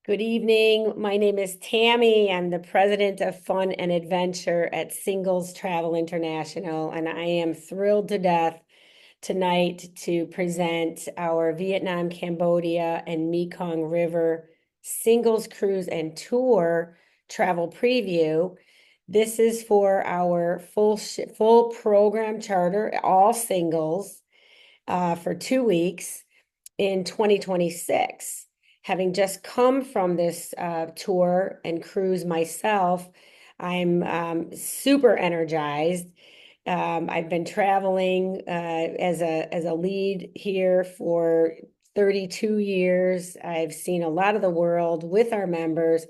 Good evening. My name is Tammy. I'm the president of Fun and Adventure at Singles Travel International, and I am thrilled to death tonight to present our Vietnam, Cambodia, and Mekong River singles cruise and tour travel preview. This is for our full program charter, all singles, for 2 weeks in 2026. Having just come from this tour and cruise myself, I'm super energized. I've been traveling as a lead here for 32 years. I've seen a lot of the world with our members,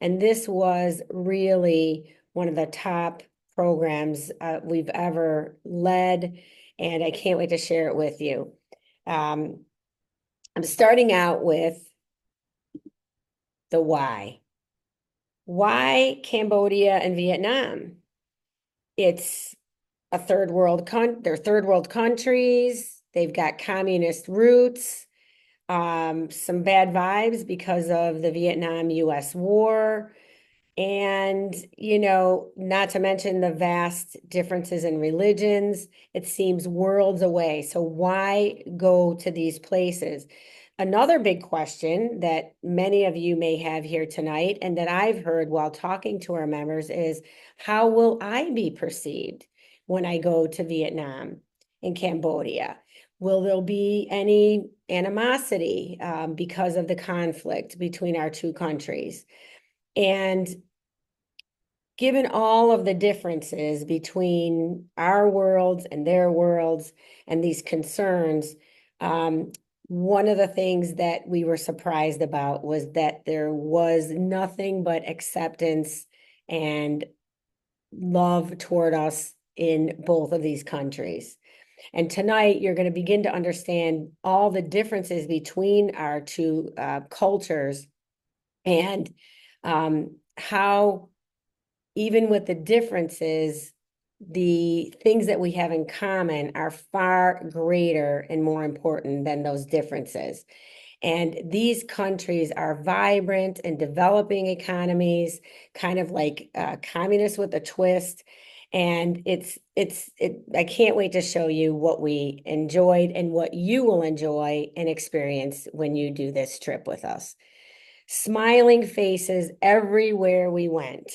and this was really one of the top programs we've ever led, and I can't wait to share it with you. Um, I'm starting out with the why. Why Cambodia and Vietnam? It's a they're third world countries. They've got communist roots, some bad vibes because of the Vietnam US war. And, not to mention the vast differences in religions. It seems worlds away. So why go to these places? Another big question that many of you may have here tonight, and that I've heard while talking to our members, is how will I be perceived when I go to Vietnam and Cambodia? Will there be any animosity because of the conflict between our two countries? And given all of the differences between our worlds and their worlds and these concerns, one of the things that we were surprised about was that there was nothing but acceptance and love toward us in both of these countries. And tonight, you're going to begin to understand all the differences between our two cultures and how, even with the differences, the things that we have in common are far greater and more important than those differences. And these countries are vibrant and developing economies, kind of like communists with a twist. And I can't wait to show you what we enjoyed and what you will enjoy and experience when you do this trip with us. Smiling faces everywhere we went.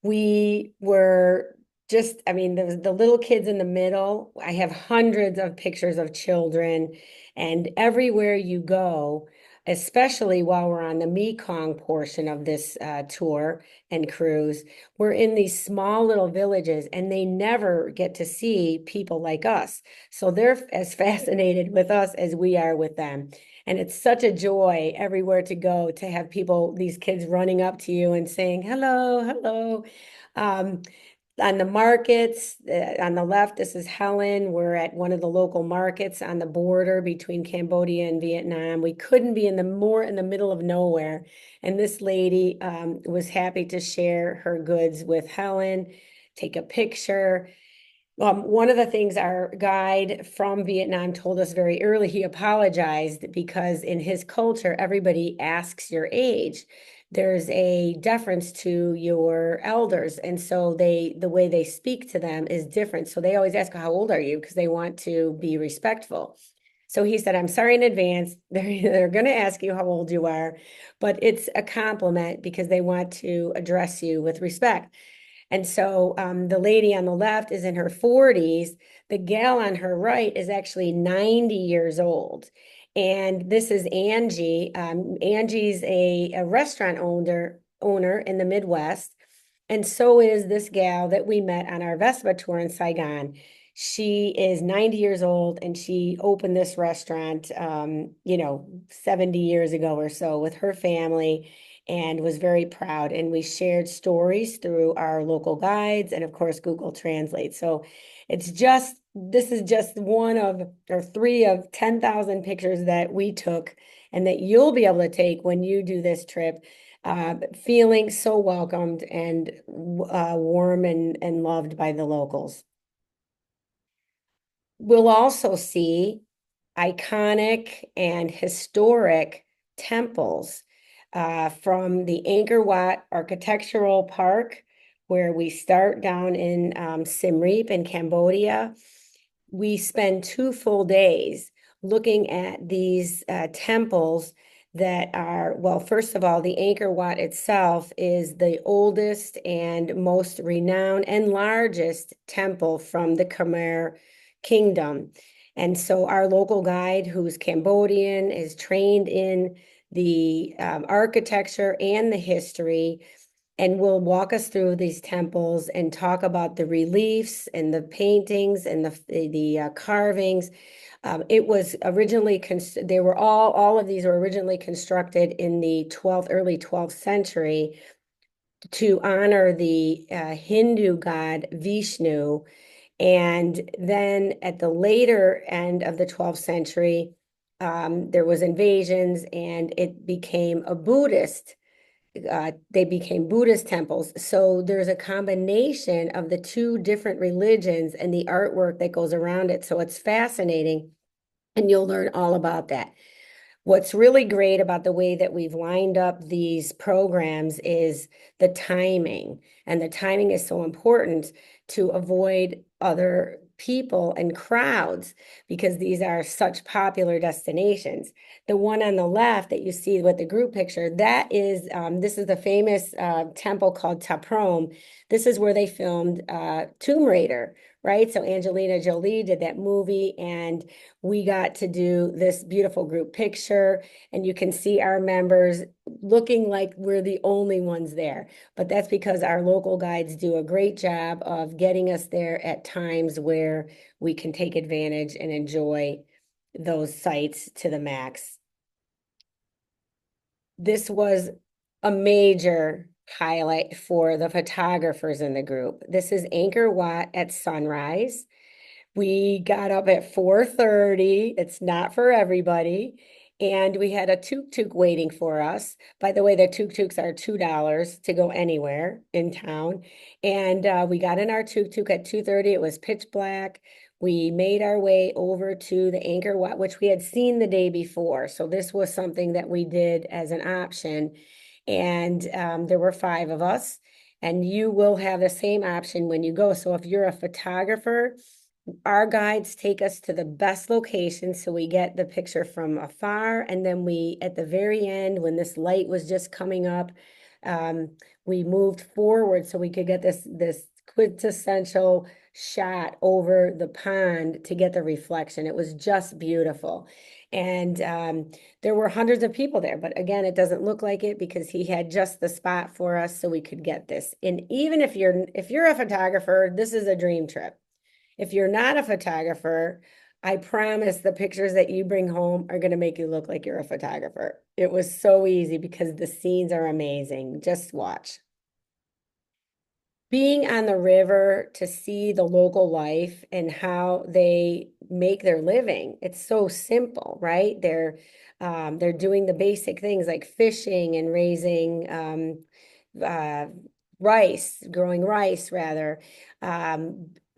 We were just, I mean, the little kids in the middle. I have hundreds of pictures of children, and everywhere you go, especially while we're on the Mekong portion of this tour and cruise, we're in these small little villages, and they never get to see people like us. So they're as fascinated with us as we are with them. And it's such a joy everywhere to go to have people, these kids running up to you and saying, hello, hello. Um, on the markets, on the left, this is Helen. We're at one of the local markets on the border between Cambodia and Vietnam. We couldn't be more in the middle of nowhere. And this lady was happy to share her goods with Helen, take a picture. One of the things our guide from Vietnam told us very early, he apologized because in his culture, everybody asks your age. There's a deference to your elders. And so the way they speak to them is different. So they always ask, how old are you? Because they want to be respectful. So he said, I'm sorry in advance. They're going to ask you how old you are, but it's a compliment because they want to address you with respect. And so the lady on the left is in her 40s. The gal on her right is actually 90 years old. And this is Angie. Angie's a restaurant owner in the Midwest. And so is this gal that we met on our Vespa tour in Saigon. She is 90 years old and she opened this restaurant, 70 years ago or so with her family and was very proud. And we shared stories through our local guides and, of course, Google Translate. So this is just one of, or three of 10,000 pictures that we took and that you'll be able to take when you do this trip, feeling so welcomed and warm and loved by the locals. We'll also see iconic and historic temples. from the Angkor Wat Architectural Park, where we start down in Siem Reap in Cambodia. We spend 2 full days looking at these temples that are, well, first of all, the Angkor Wat itself is the oldest and most renowned and largest temple from the Khmer Kingdom. And so our local guide, who's Cambodian, is trained in the architecture and the history, and will walk us through these temples and talk about the reliefs and the paintings and the carvings. It was originally they were all of these were originally constructed in the early 12th century to honor the Hindu god Vishnu. And then at the later end of the 12th century, there was invasions and it became a Buddhist they became Buddhist temples. So there's a combination of the two different religions and the artwork that goes around it. So it's fascinating, and you'll learn all about that. What's really great about the way that we've lined up these programs is the timing. And the timing is so important to avoid other people and crowds because these are such popular destinations. The one on the left that you see with the group picture, this is the famous temple called Taprom. This is where they filmed Tomb Raider, right? So Angelina Jolie did that movie, and we got to do this beautiful group picture, and you can see our members looking like we're the only ones there. But that's because our local guides do a great job of getting us there at times where we can take advantage and enjoy those sites to the max. This was a major highlight for the photographers in the group. This is Angkor Wat at sunrise. We got up at 4:30. It's not for everybody. And we had a tuk-tuk waiting for us. By the way, the tuk-tuks are $2 to go anywhere in town. And we got in our tuk-tuk at 2:30. It was pitch black. We made our way over to the Angkor Wat, which we had seen the day before. So this was something that we did as an option. And there were 5 of us. And you will have the same option when you go. So if you're a photographer, our guides take us to the best location so we get the picture from afar. And then we, at the very end, when this light was just coming up, we moved forward so we could get this quintessential shot over the pond to get the reflection. It was just beautiful. And there were hundreds of people there, but again, it doesn't look like it because he had just the spot for us so we could get this. And even if you're a photographer, this is a dream trip. If you're not a photographer, I promise the pictures that you bring home are going to make you look like you're a photographer. It was so easy because the scenes are amazing. Just watch. Being on the river to see the local life and how they make their living, it's so simple, right? They're doing the basic things like fishing and raising uh, growing rice rather.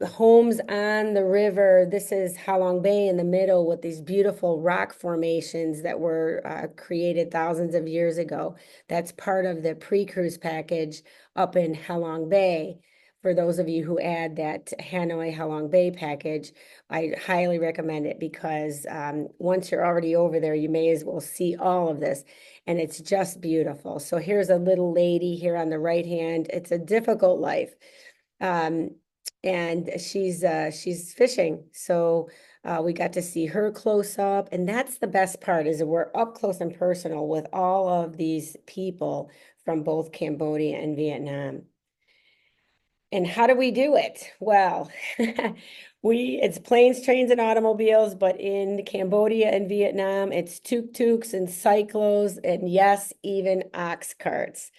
Homes on the river. This is Halong Bay in the middle with these beautiful rock formations that were created thousands of years ago. That's part of the pre-cruise package up in Halong Bay. For those of you who add that Hanoi Halong Bay package, I highly recommend it because once you're already over there, you may as well see all of this. And it's just beautiful. So here's a little lady here on the right hand. It's a difficult life. And she's fishing. So we got to see her close up. And that's the best part is that we're up close and personal with all of these people from both Cambodia and Vietnam. And how do we do it? Well, it's planes, trains, and automobiles, but in Cambodia and Vietnam, it's tuk-tuks and cyclos, and yes, even ox carts.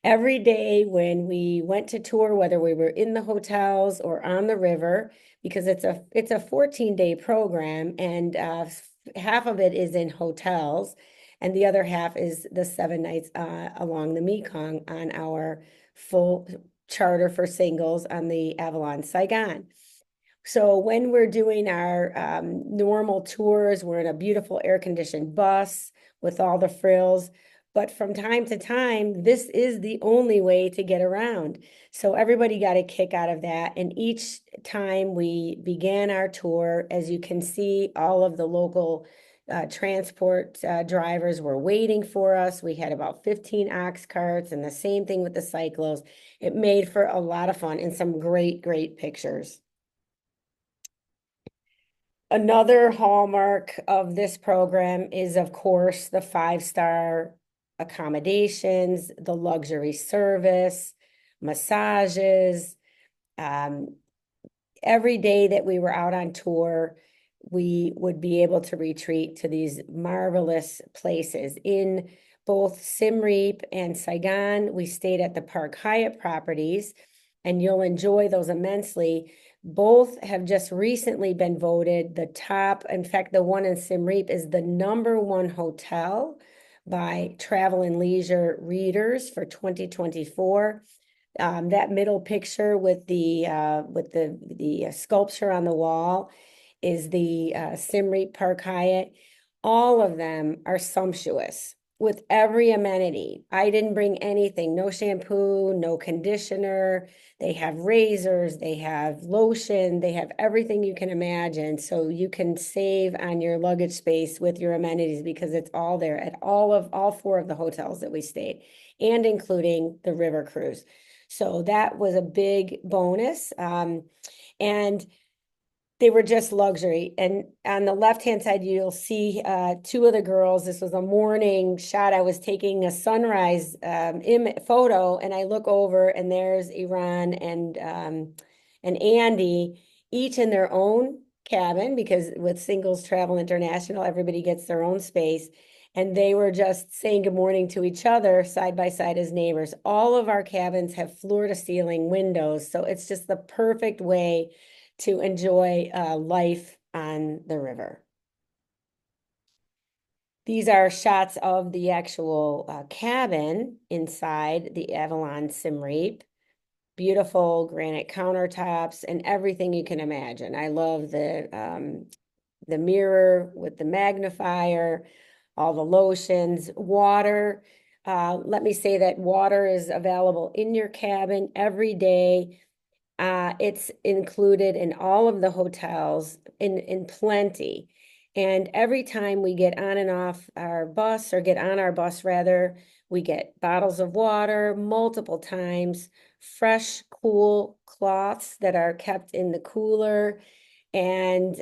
Every day when we went to tour, whether we were in the hotels or on the river, because it's a 14-day program, and half of it is in hotels, and the other half is the 7 nights along the Mekong on our full charter for singles on the Avalon Saigon. So when we're doing our normal tours, we're in a beautiful air-conditioned bus with all the frills. but from time to time, this is the only way to get around. So everybody got a kick out of that. And each time we began our tour, as you can see, all of the local transport drivers were waiting for us. We had about 15 ox carts, and the same thing with the cyclos. It made for a lot of fun and some great, great pictures. Another hallmark of this program is, of course, the five-star accommodations, the luxury service, massages. Um, every day that we were out on tour, we would be able to retreat to these marvelous places. In both Siem Reap and Saigon, we stayed at the Park Hyatt properties, and you'll enjoy those immensely. Both have just recently been voted the top. In fact, the one in Siem Reap is the #1 hotel by Travel and Leisure readers for 2024. That middle picture with the sculpture on the wall is the Siem Reap Park Hyatt. All of them are sumptuous with every amenity. I didn't bring anything, no shampoo, no conditioner. They have razors, they have lotion, they have everything you can imagine. So you can save on your luggage space with your amenities because it's all there at all four of the hotels that we stayed, and including the river cruise. So that was a big bonus. And they were just luxury. And on the left-hand side, you'll see two of the girls. This was a morning shot. I was taking a sunrise photo, and I look over, and there's Iran and Andy, each in their own cabin, because with Singles Travel International, everybody gets their own space. And they were just saying good morning to each other side by side as neighbors. All of our cabins have floor-to-ceiling windows, so it's just the perfect way to enjoy life on the river. These are shots of the actual cabin inside the Avalon Siem Reap. Beautiful granite countertops and everything you can imagine. I love the mirror with the magnifier, all the lotions, water. Let me say that water is available in your cabin every day. It's included in all of the hotels in plenty. And every time we get on and off our bus, or get on our bus rather, we get bottles of water multiple times, fresh, cool cloths that are kept in the cooler. And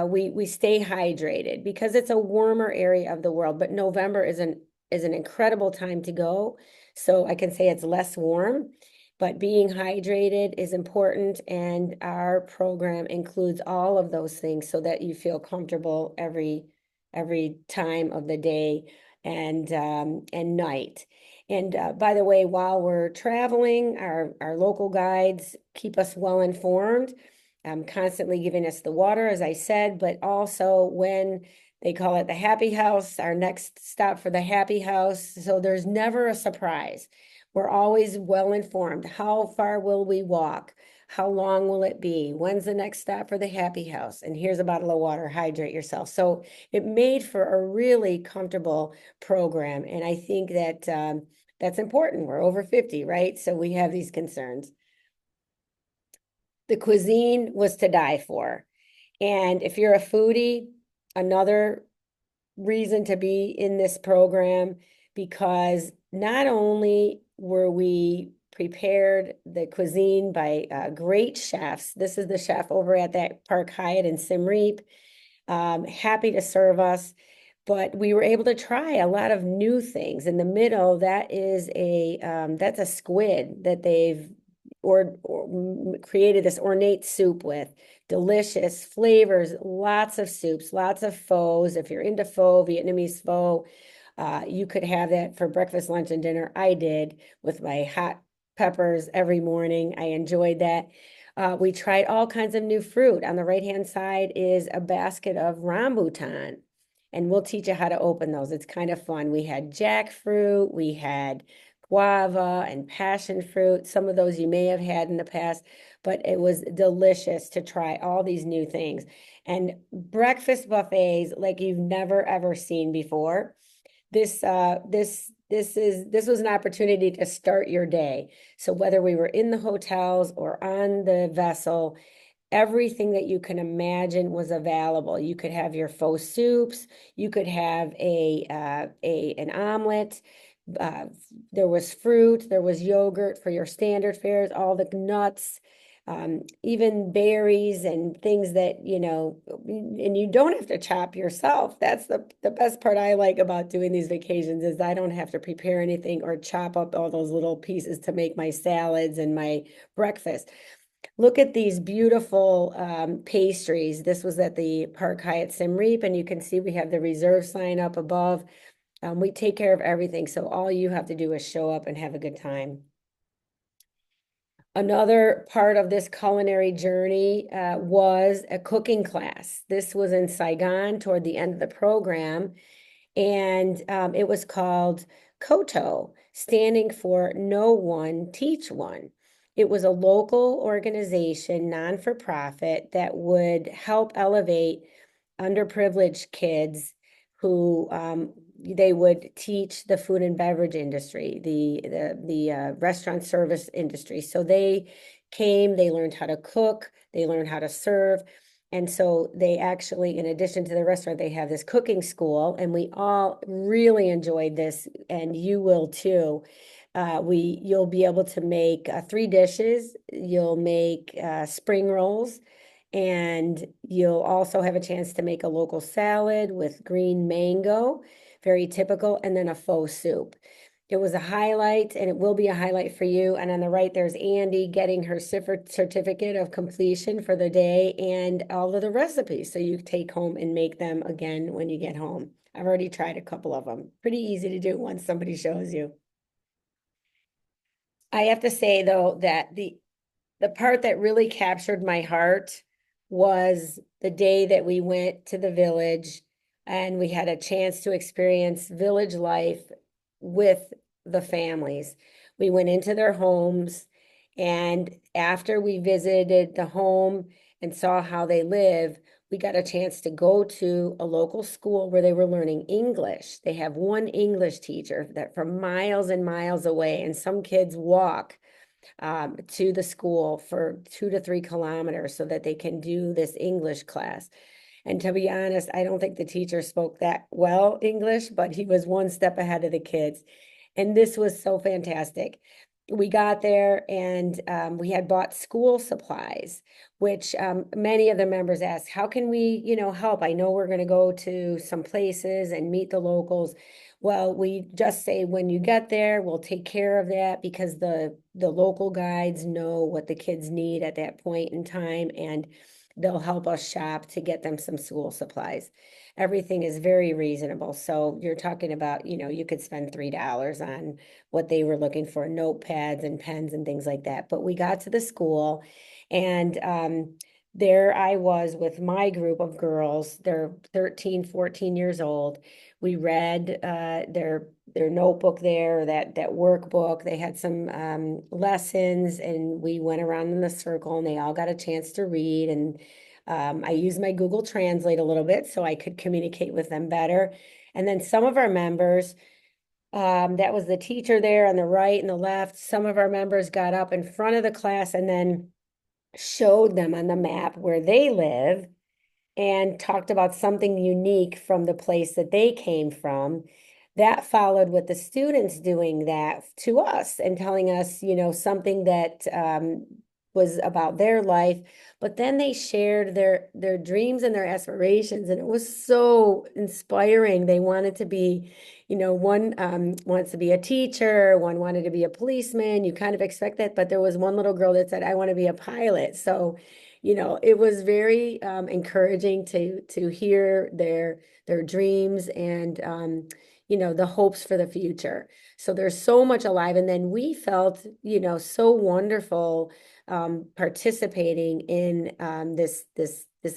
we stay hydrated because it's a warmer area of the world. But November is an incredible time to go. So I can say it's less warm, but being hydrated is important, and our program includes all of those things so that you feel comfortable every time of the day and night. And by the way, while we're traveling, our local guides keep us well informed, constantly giving us the water, as I said, but also when they call it the happy house, our next stop for the happy house. So there's never a surprise. We're always well informed. How far will we walk? How long will it be? When's the next stop for the happy house? And here's a bottle of water, hydrate yourself. So it made for a really comfortable program. And I think that that's important. We're over 50, right? So we have these concerns. The cuisine was to die for. And if you're a foodie, another reason to be in this program, because not only were we prepared the cuisine by great chefs. This is the chef over at that Park Hyatt in Siem Reap, happy to serve us. But we were able to try a lot of new things. In the middle, that is that's a squid that they've or created this ornate soup with. Delicious flavors, lots of soups, lots of photos. If you're into pho, Vietnamese pho, you could have that for breakfast, lunch, and dinner. I did with my hot peppers every morning. I enjoyed that. We tried all kinds of new fruit. On the right-hand side is a basket of rambutan, and we'll teach you how to open those. It's kind of fun. We had jackfruit, we had guava and passion fruit. Some of those you may have had in the past, but it was delicious to try all these new things. And breakfast buffets like you've never ever seen before. This was an opportunity to start your day. So whether we were in the hotels or on the vessel, everything that you can imagine was available. You could have your faux soups, you could have an omelet. Uh, there was fruit, there was yogurt for your standard fares, all the nuts, even berries and things that, and you don't have to chop yourself. That's the best part I like about doing these vacations is I don't have to prepare anything or chop up all those little pieces to make my salads and my breakfast. Look at these beautiful pastries. This was at the Park Hyatt Siem Reap, and you can see we have the reserve sign up above. We take care of everything, so all you have to do is show up and have a good time. Another part of this culinary journey was a cooking class. This was in Saigon toward the end of the program, and it was called KOTO, standing for No One Teach One. It was a local organization, non-for-profit, that would help elevate underprivileged kids who they would teach the food and beverage industry, the restaurant service industry. So they came, they learned how to cook, they learned how to serve. And so they actually, in addition to the restaurant, they have this cooking school, and we all really enjoyed this, and you will too. You'll be able to make 3 dishes. You'll make spring rolls, and you'll also have a chance to make a local salad with green mango, very typical, and then a faux soup. It was a highlight, and it will be a highlight for you. And on the right, there's Andy getting her certificate of completion for the day and all of the recipes. So you take home and make them again when you get home. I've already tried a couple of them. Pretty easy to do once somebody shows you. I have to say, though, that the part that really captured my heart was the day that we went to the village and we had a chance to experience village life with the families. We went into their homes, and after we visited the home and saw how they live, we got a chance to go to a local school where they were learning English. They have one English teacher that from miles and miles away, and some kids walk to the school for 2 to 3 kilometers so that they can do this English class. And to be honest, I don't think the teacher spoke that well English, but he was one step ahead of the kids. And this was so fantastic. We got there, and we had bought school supplies, which many of the members asked, how can we, help? I know we're going to go to some places and meet the locals. Well, we just say when you get there, we'll take care of that because the local guides know what the kids need at that point in time, and they'll help us shop to get them some school supplies. Everything is very reasonable. So you're talking about, you could spend $3 on what they were looking for, notepads and pens and things like that. But we got to the school, and there I was with my group of girls. They're 13, 14 years old. We read their notebook there, that workbook. They had some lessons, and we went around in the circle, and they all got a chance to read. And I used my Google Translate a little bit so I could communicate with them better. And then some of our members, that was the teacher there on the right and the left. Some of our members got up in front of the class and then showed them on the map where they live and talked about something unique from the place that they came from. That followed with the students doing that to us and telling us, something that was about their life. But then they shared their dreams and their aspirations, and it was so inspiring. They wanted to be, one wants to be a teacher, one wanted to be a policeman. You kind of expect that, but there was one little girl that said, I want to be a pilot. So it was very encouraging to hear their dreams and the hopes for the future. So there's so much alive. And then we felt, so wonderful participating in this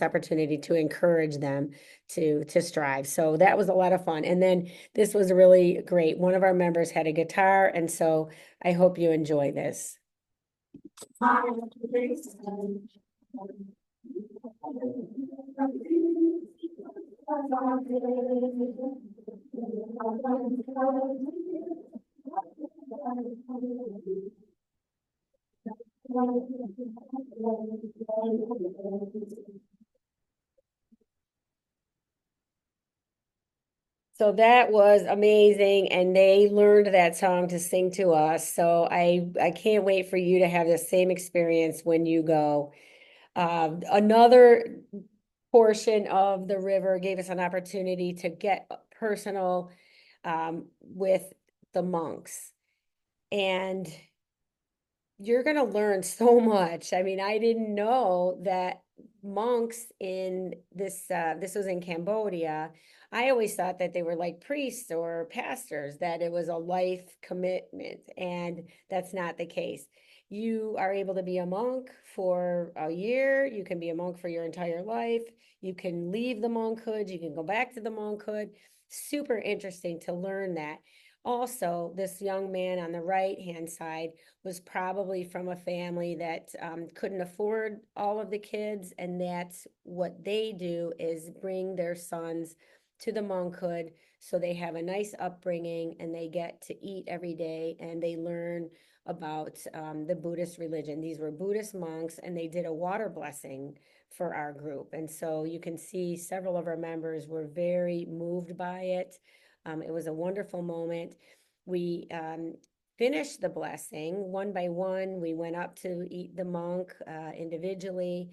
opportunity to encourage them to strive. So that was a lot of fun. And then this was really great. One of our members had a guitar, and so I hope you enjoy this. So that was amazing, and they learned that song to sing to us. So I can't wait for you to have the same experience when you go. Another portion of the river gave us an opportunity to get personal with the monks. And you're going to learn so much. I mean, I didn't know that monks in this was in Cambodia. I always thought that they were like priests or pastors, that it was a life commitment, and that's not the case. You are able to be a monk for a year, you can be a monk for your entire life, you can leave the monkhood, you can go back to the monkhood. Super interesting to learn that. Also, this young man on the right hand side was probably from a family that couldn't afford all of the kids, and that's what they do is bring their sons to the monkhood so they have a nice upbringing and they get to eat every day and they learn about the Buddhist religion. These were Buddhist monks, and they did a water blessing for our group. And so you can see several of our members were very moved by it. It was a wonderful moment. We finished the blessing one by one. We went up to eat the monk individually.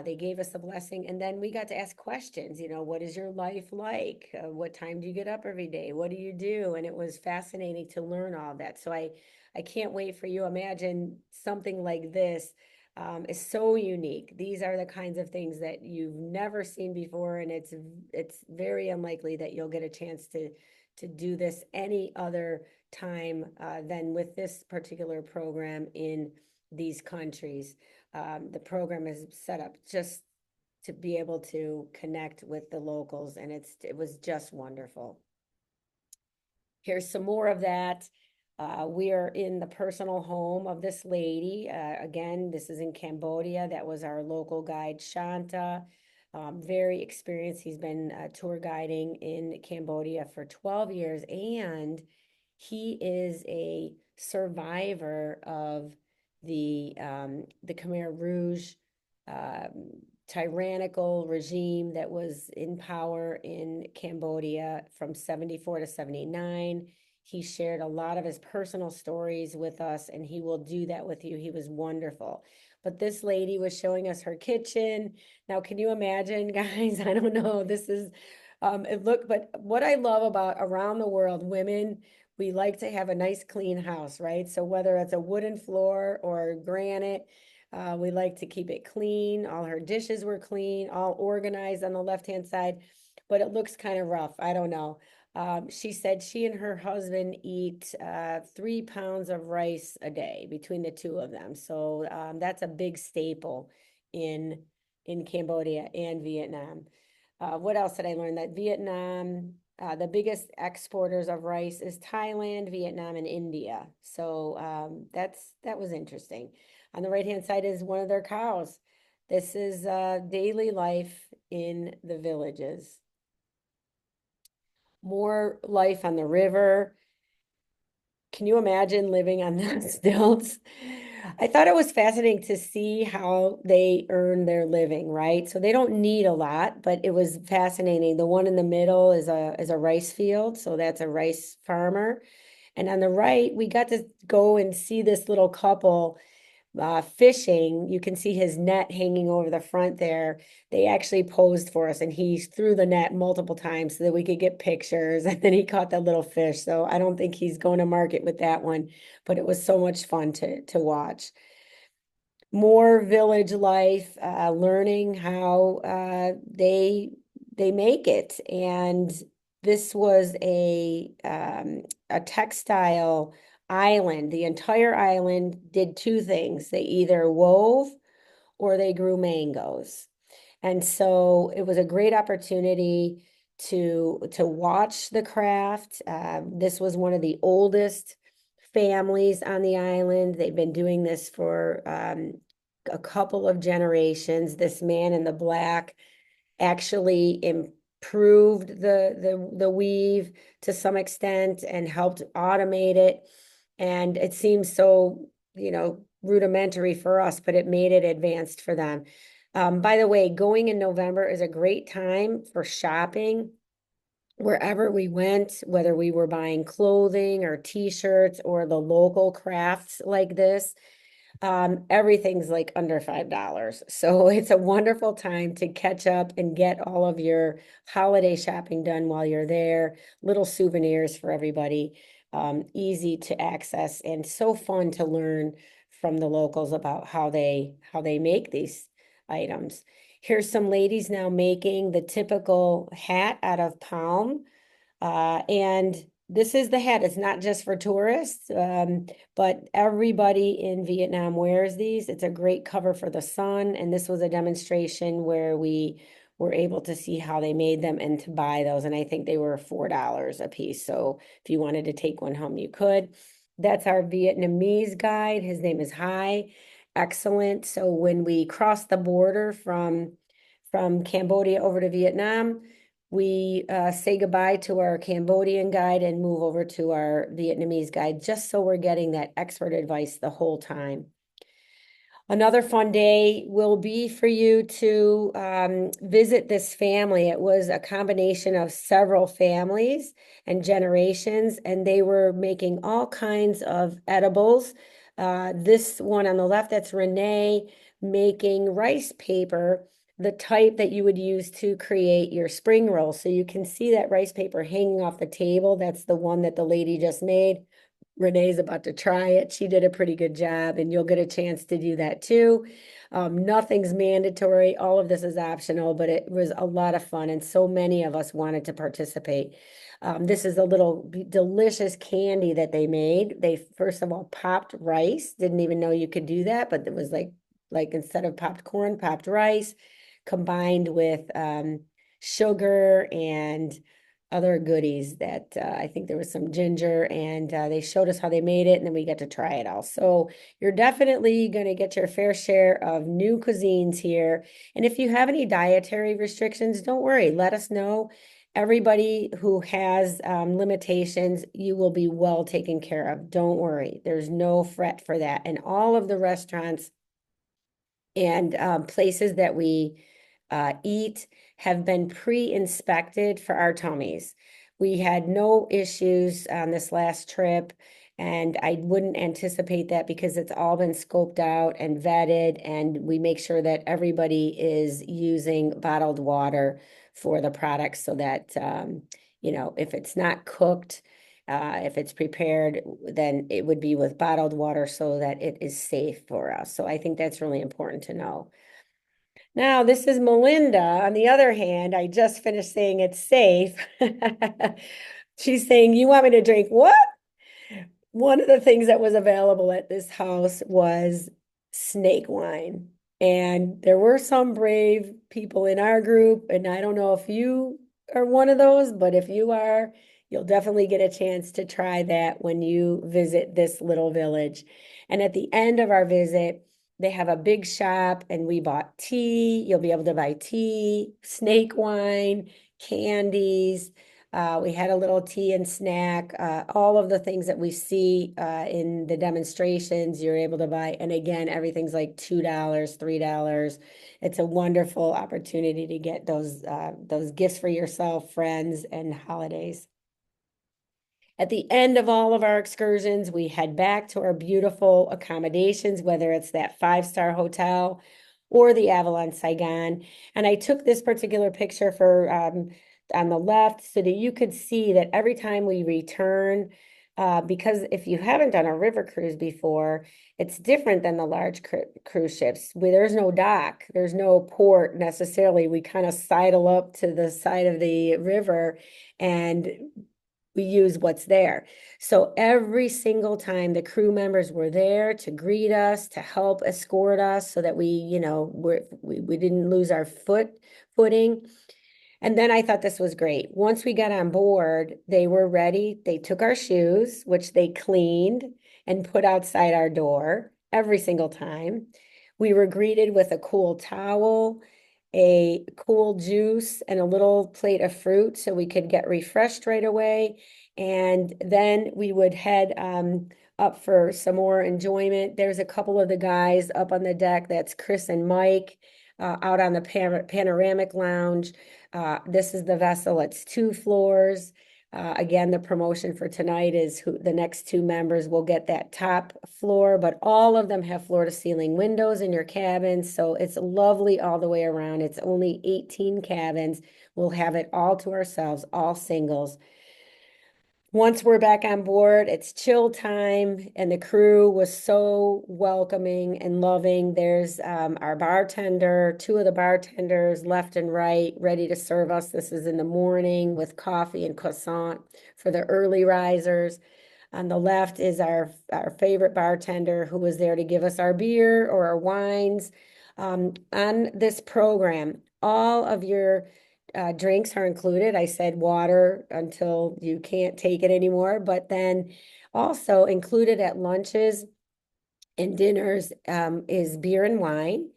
They gave us a blessing, and then we got to ask questions. You know, what is your life like? What time do you get up every day? What do you do? And it was fascinating to learn all that. So I can't wait for you. Imagine something like this is so unique. These are the kinds of things that you've never seen before, and it's very unlikely that you'll get a chance to do this any other time than with this particular program in these countries. The program is set up just to be able to connect with the locals, and it was just wonderful. Here's some more of that. We are in the personal home of this lady. Again, this is in Cambodia. That was our local guide, Shanta. Very experienced. He's been tour guiding in Cambodia for 12 years, and he is a survivor of the Khmer Rouge um, tyrannical regime that was in power in Cambodia from 74 to 79. He shared a lot of his personal stories with us, and he will do that with you. He was wonderful. But this lady was showing us her kitchen. Now, can you imagine, guys? I don't know. This is, but what I love about around the world, women, we like to have a nice clean house, right? So whether it's a wooden floor or granite, we like to keep it clean. All her dishes were clean, all organized on the left-hand side, but it looks kind of rough. I don't know. She said she and her husband eat 3 pounds of rice a day between the two of them. So that's a big staple in in Cambodia and Vietnam. What else did I learn? That Vietnam, the biggest exporters of rice is Thailand, Vietnam, and India. So that was interesting. On the right-hand side is one of their cows. This is daily life in the villages. More life on the river. Can you imagine living on the stilts? I thought it was fascinating to see how they earn their living, right? So they don't need a lot, but it was fascinating. The one in the middle is a rice field, so that's a rice farmer. And on the right, we got to go and see this little couple fishing. You can see his net hanging over the front there. They actually posed for us, and he threw the net multiple times so that we could get pictures. And then he caught that little fish. So I don't think he's going to market with that one, but it was so much fun to watch. More village life, learning how they make it. And this was a textile island. The entire island did two things. They either wove or they grew mangoes. And so it was a great opportunity to watch the craft. This was one of the oldest families on the island. They've been doing this for a couple of generations. This man in the black actually improved the weave to some extent and helped automate it. And it seems so, rudimentary for us, but it made it advanced for them. By the way, going in November is a great time for shopping wherever we went, whether we were buying clothing or t-shirts or the local crafts like this. Everything's like under $5. So it's a wonderful time to catch up and get all of your holiday shopping done while you're there. Little souvenirs for everybody. Easy to access and so fun to learn from the locals about how they make these items. Here's some ladies now making the typical hat out of palm. And this is the hat. It's not just for tourists, but everybody in Vietnam wears these. It's a great cover for the sun. And this was a demonstration where we were able to see how they made them and to buy those. And I think they were $4 a piece. So if you wanted to take one home, you could. That's our Vietnamese guide. His name is Hai. Excellent. So when we crossed the border from Cambodia over to Vietnam, we say goodbye to our Cambodian guide and move over to our Vietnamese guide, just so we're getting that expert advice the whole time. Another fun day will be for you to visit this family. It was a combination of several families and generations, and they were making all kinds of edibles. This one on the left, that's Renee making rice paper, the type that you would use to create your spring roll. So you can see that rice paper hanging off the table. That's the one that the lady just made. Renee's about to try it. She did a pretty good job, and you'll get a chance to do that too. Nothing's mandatory. All of this is optional, but it was a lot of fun, and so many of us wanted to participate. This is a little delicious candy that they made. They first of all popped rice. Didn't even know you could do that, but it was like instead of popped corn, popped rice, combined with sugar and other goodies that I think there was some ginger, and they showed us how they made it, and then we get to try it all. So you're definitely going to get your fair share of new cuisines here. And if you have any dietary restrictions, don't worry, let us know. Everybody who has limitations, you will be well taken care of. Don't worry, there's no fret for that. And all of the restaurants and places that we eat have been pre-inspected for our tummies. We had no issues on this last trip, and I wouldn't anticipate that because it's all been scoped out and vetted, and we make sure that everybody is using bottled water for the products so that, if it's not cooked, if it's prepared, then it would be with bottled water so that it is safe for us. So I think that's really important to know. Now, this is Melinda. On the other hand, I just finished saying it's safe. She's saying, "You want me to drink what?" One of the things that was available at this house was snake wine. And there were some brave people in our group. And I don't know if you are one of those, but if you are, you'll definitely get a chance to try that when you visit this little village. And at the end of our visit, they have a big shop and we bought tea. You'll be able to buy tea, snake wine, candies. We had a little tea and snack. All of the things that we see in the demonstrations, you're able to buy. And again, everything's like $2, $3. It's a wonderful opportunity to get those gifts for yourself, friends, and holidays. At the end of all of our excursions, we head back to our beautiful accommodations, whether it's that five-star hotel or the Avalon Saigon. And I took this particular picture for on the left so that you could see that every time we return, because if you haven't done a river cruise before, it's different than the large cruise ships where there's no dock, there's no port necessarily. We kind of sidle up to the side of the river and we use what's there. So every single time the crew members were there to greet us, to help escort us so that we didn't lose our footing. And then I thought this was great. Once we got on board, they were ready. They took our shoes, which they cleaned and put outside our door every single time. We were greeted with a cool towel a cool juice and a little plate of fruit so we could get refreshed right away. And then we would head up for some more enjoyment. There's a couple of the guys up on the deck. That's Chris and Mike out on the panoramic lounge. This is the vessel. It's 2 floors. Again, the promotion for tonight is who the next 2 members will get that top floor, but all of them have floor to ceiling windows in your cabins. So it's lovely all the way around. It's only 18 cabins. We'll have it all to ourselves, all singles. Once we're back on board, it's chill time, and the crew was so welcoming and loving. There's our bartender, 2 of the bartenders left and right, ready to serve us. This is in the morning with coffee and croissant for the early risers. On the left is our favorite bartender who was there to give us our beer or our wines. On this program, all of your drinks are included. I said water until you can't take it anymore, but then also included at lunches and dinners is beer and wine.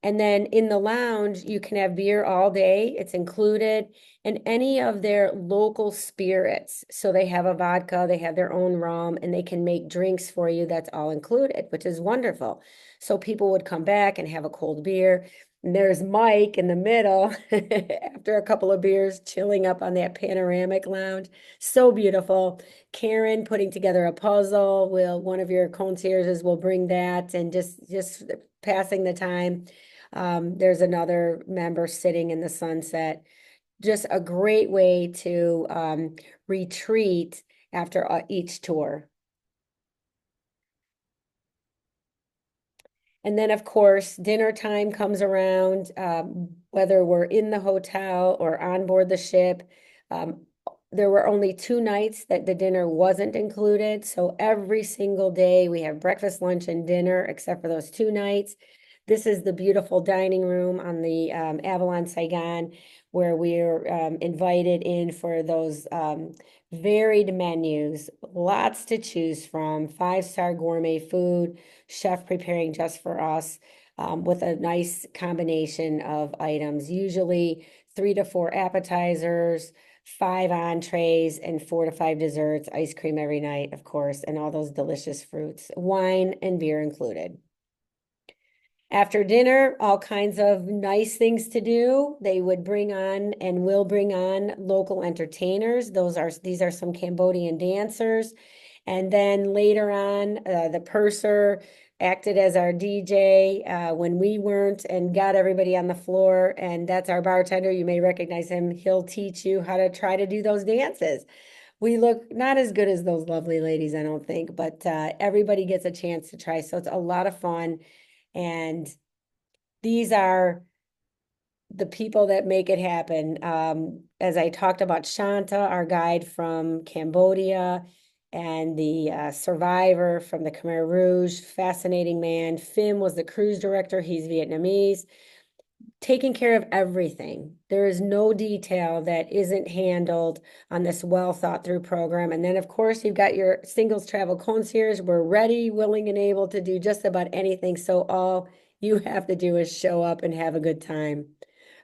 And then in the lounge, you can have beer all day. It's included, and any of their local spirits. So they have a vodka, they have their own rum, and they can make drinks for you. That's all included, which is wonderful. So people would come back and have a cold beer. And there's Mike in the middle after a couple of beers, chilling up on that panoramic lounge. So beautiful. Karen putting together a puzzle. One of your concierges will bring that and just passing the time. There's another member sitting in the sunset. Just a great way to retreat after each tour. And then, of course, dinner time comes around, whether we're in the hotel or on board the ship. Um, there were only 2 nights that the dinner wasn't included. So every single day we have breakfast, lunch, and dinner, except for those 2 nights. This is the beautiful dining room on the Avalon Saigon, where we're invited in for those varied menus, lots to choose from, 5-star gourmet food, chef preparing just for us with a nice combination of items, usually 3 to 4 appetizers, 5 entrees, and 4 to 5 desserts, ice cream every night, of course, and all those delicious fruits, wine and beer included. After dinner, all kinds of nice things to do. They would bring on and will bring on local entertainers. These are some Cambodian dancers. And then later on, the purser acted as our DJ when we weren't and got everybody on the floor. And that's our bartender. You may recognize him. He'll teach you how to try to do those dances. We look not as good as those lovely ladies, I don't think, but everybody gets a chance to try. So it's a lot of fun. And these are the people that make it happen. As I talked about Shanta, our guide from Cambodia, and the survivor from the Khmer Rouge, fascinating man. Phim was the cruise director. He's Vietnamese. Taking care of everything. There is no detail that isn't handled on this well thought through program. And then, of course, you've got your singles travel concierge. We're ready, willing, and able to do just about anything. So all you have to do is show up and have a good time.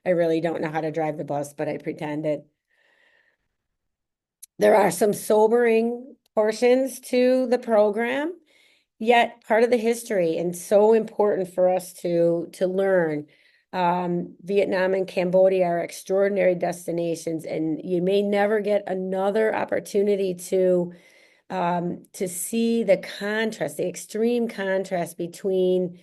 I really don't know how to drive the bus, but I pretended. There are some sobering portions to the program, yet part of the history and so important for us to learn. Vietnam and Cambodia are extraordinary destinations, and you may never get another opportunity to see the contrast, the extreme contrast between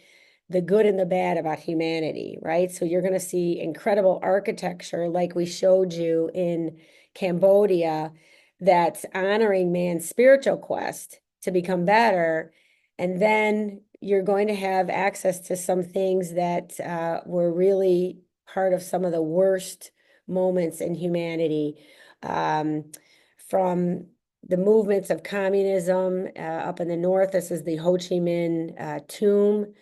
the good and the bad about humanity, right? So you're going to see incredible architecture like we showed you in Cambodia that's honoring man's spiritual quest to become better. And then you're going to have access to some things that were really part of some of the worst moments in humanity, from the movements of communism up in the north. This is the Ho Chi Minh tomb.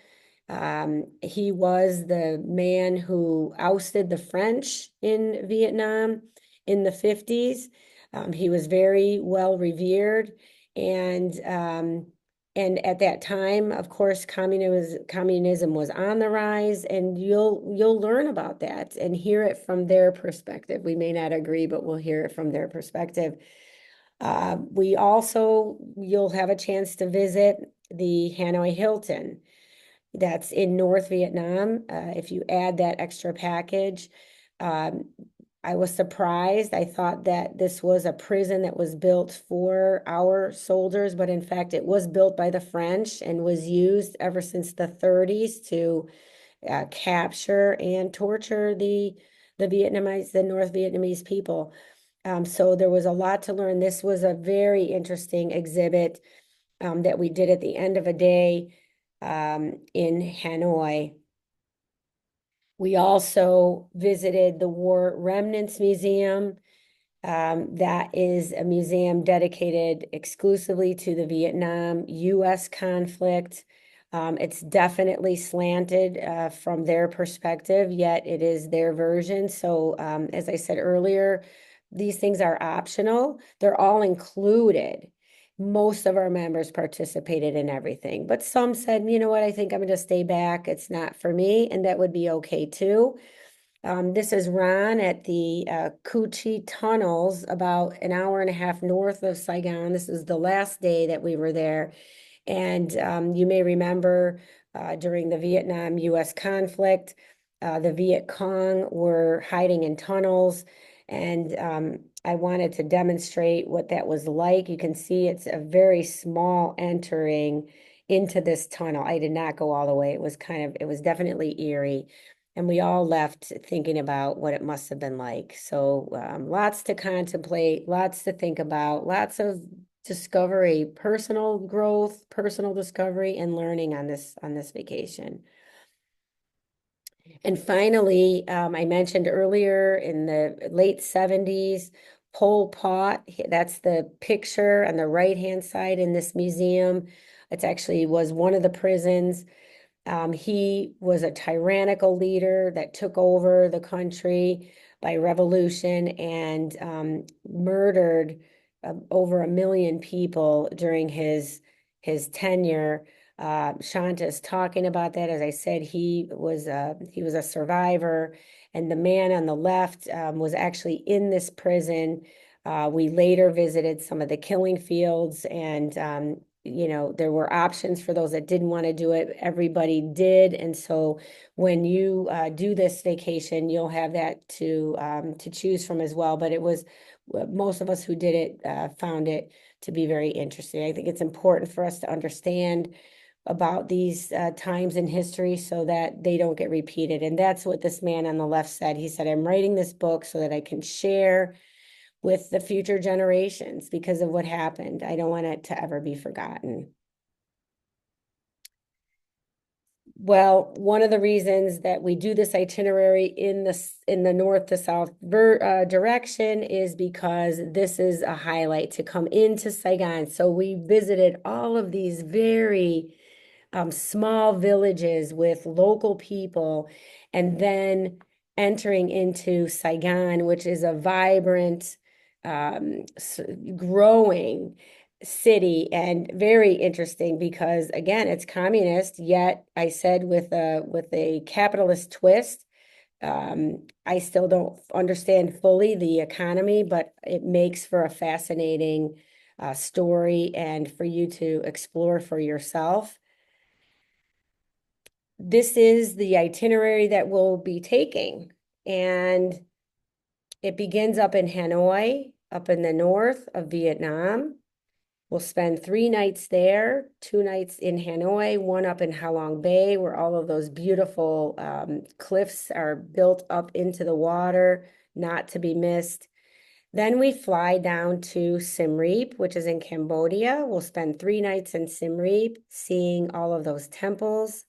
He was the man who ousted the French in Vietnam in the 50s. He was very well revered, and And at that time, of course, communism was on the rise, and you'll learn about that and hear it from their perspective. We may not agree, but we'll hear it from their perspective. We also, you'll have a chance to visit the Hanoi Hilton. That's in North Vietnam. If you add that extra package, um, I was surprised. I thought that this was a prison that was built for our soldiers, but in fact, it was built by the French and was used ever since the 30s to capture and torture the North Vietnamese people. So there was a lot to learn. This was a very interesting exhibit that we did at the end of a day in Hanoi. We also visited the War Remnants Museum. That is a museum dedicated exclusively to the Vietnam-US conflict. It's definitely slanted from their perspective, yet it is their version. So, as I said earlier, these things are optional. They're all included. Most of our members participated in everything, but some said, you know what, I think I'm going to stay back. It's not for me, and that would be okay too. This is Ron at the Cu Chi Tunnels, about an hour and a half north of Saigon. This is the last day that we were there. And you may remember during the Vietnam-US conflict, the Viet Cong were hiding in tunnels. And I wanted to demonstrate what that was like. You can see it's a very small entering into this tunnel. I did not go all the way. It was definitely eerie. And we all left thinking about what it must have been like. So lots to contemplate, lots to think about, lots of discovery, personal growth, personal discovery, and learning on this vacation. And finally, I mentioned earlier in the late 70s, Pol Pot, that's the picture on the right-hand side in this museum. It's actually was one of the prisons. He was a tyrannical leader that took over the country by revolution and murdered over 1 million people during his tenure. Shanta is talking about that. As I said, he was a survivor, and the man on the left was actually in this prison. We later visited some of the killing fields, and there were options for those that didn't want to do it. Everybody did, and so when you do this vacation, you'll have that to choose from as well. But it was most of us who did it found it to be very interesting. I think it's important for us to understand about these times in history so that they don't get repeated. And that's what this man on the left said. He said, I'm writing this book so that I can share with the future generations because of what happened. I don't want it to ever be forgotten. Well, one of the reasons that we do this itinerary in the north to south direction is because this is a highlight to come into Saigon. So we visited all of these very small villages with local people, and then entering into Saigon, which is a vibrant, growing city and very interesting because again, it's communist, yet I said with a capitalist twist. I still don't understand fully the economy, but it makes for a fascinating story and for you to explore for yourself. This is the itinerary that we'll be taking. And it begins up in Hanoi, up in the north of Vietnam. We'll spend 3 nights there, 2 nights in Hanoi, one up in Halong Bay, where all of those beautiful cliffs are built up into the water, not to be missed. Then we fly down to Siem Reap, which is in Cambodia. We'll spend 3 nights in Siem Reap, seeing all of those temples.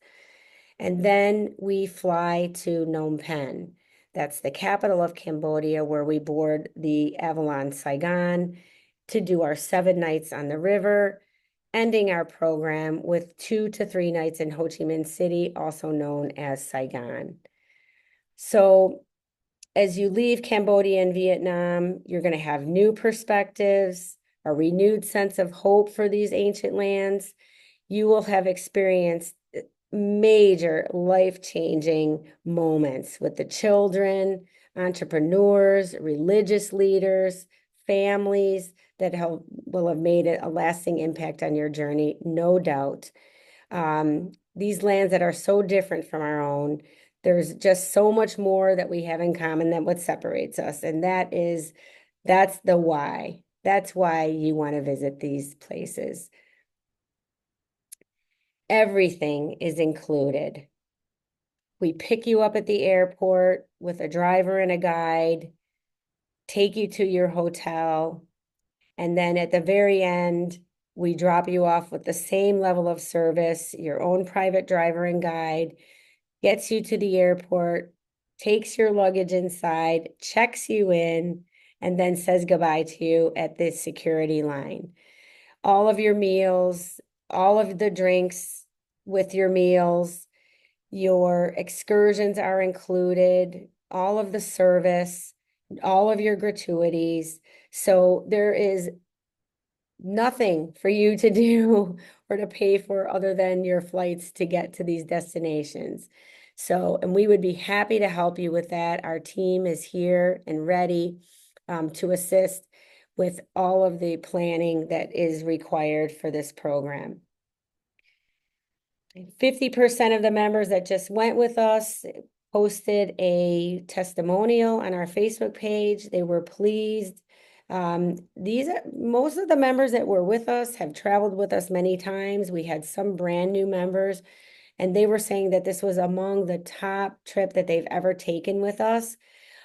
And then we fly to Phnom Penh. That's the capital of Cambodia, where we board the Avalon Saigon to do our 7 nights on the river, ending our program with 2 to 3 nights in Ho Chi Minh City, also known as Saigon. So as you leave Cambodia and Vietnam, you're going to have new perspectives, a renewed sense of hope for these ancient lands. you will have experienced major life-changing moments with the children, entrepreneurs, religious leaders, families that will have made a lasting impact on your journey, no doubt. These lands that are so different from our own, there's just so much more that we have in common than what separates us. And that's the why. That's why you want to visit these places. Everything is included. We pick you up at the airport with a driver and a guide, take you to your hotel, and then at the very end, we drop you off with the same level of service, your own private driver and guide, gets you to the airport, takes your luggage inside, checks you in, and then says goodbye to you at the security line. All of your meals, all of the drinks with your meals, your excursions are included, all of the service, all of your gratuities. So there is nothing for you to do or to pay for other than your flights to get to these destinations. So, and we would be happy to help you with that. Our team is here and ready to assist with all of the planning that is required for this program. 50% of the members that just went with us posted a testimonial on our Facebook page. They were pleased. Most of the members that were with us have traveled with us many times. We had some brand new members, and they were saying that this was among the top trip that they've ever taken with us.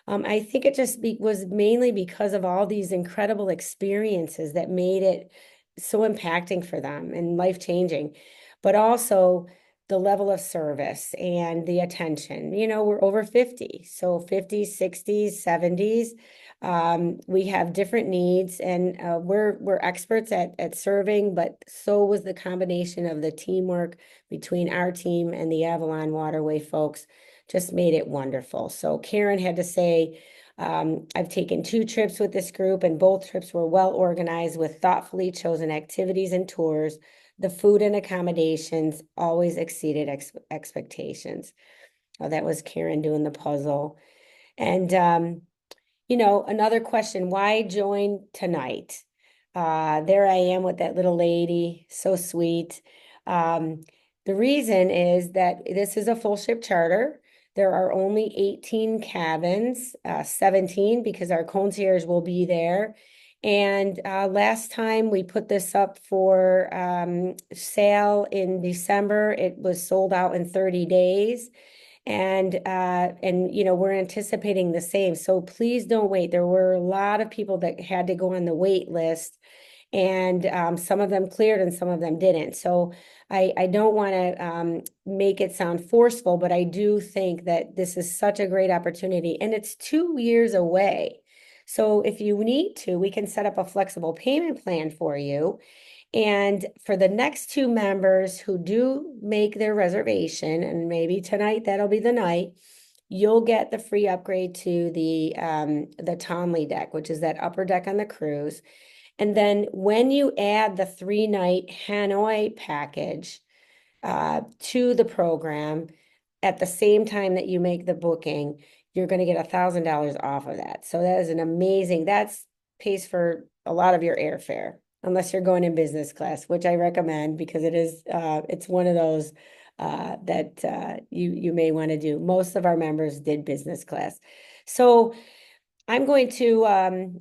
I think it just was mainly because of all these incredible experiences that made it so impacting for them and life-changing, but also the level of service and the attention. You know, we're over 50, so 50s, 60s, 70s. We have different needs, and we're experts at serving, but so was the combination of the teamwork between our team and the Avalon Waterway folks just made it wonderful. So Karen had to say, I've taken 2 trips with this group, and both trips were well organized with thoughtfully chosen activities and tours. The food and accommodations always exceeded expectations. Oh, that was Karen doing the puzzle. And you know, another question, why join tonight? There I am with that little lady, so sweet. The reason is that this is a full ship charter. There are only 18 cabins, 17 because our concierge will be there. And last time we put this up for sale in December, it was sold out in 30 days. And you know, we're anticipating the same. So please don't wait. There were a lot of people that had to go on the wait list, and some of them cleared and some of them didn't. So I don't want to make it sound forceful, but I do think that this is such a great opportunity, and it's 2 years away. So if you need to, we can set up a flexible payment plan for you. And for the next 2 members who do make their reservation, and maybe tonight that'll be the night, you'll get the free upgrade to the Tonley deck, which is that upper deck on the cruise. And then when you add the 3-night Hanoi package to the program at the same time that you make the booking, you're going to get $1,000 off of that. So that is an amazing, that's pays for a lot of your airfare, unless you're going in business class, which I recommend because it's one of those that you may want to do. Most of our members did business class. So I'm going to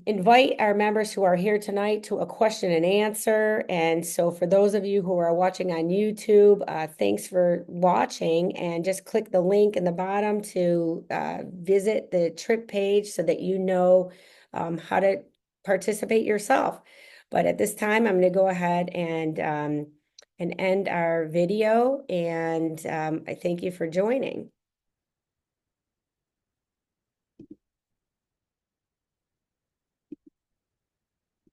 invite our members who are here tonight to a question and answer. And so for those of you who are watching on YouTube, thanks for watching, and just click the link in the bottom to visit the trip page so that you know how to participate yourself. But at this time, I'm going to go ahead and end our video, and I thank you for joining.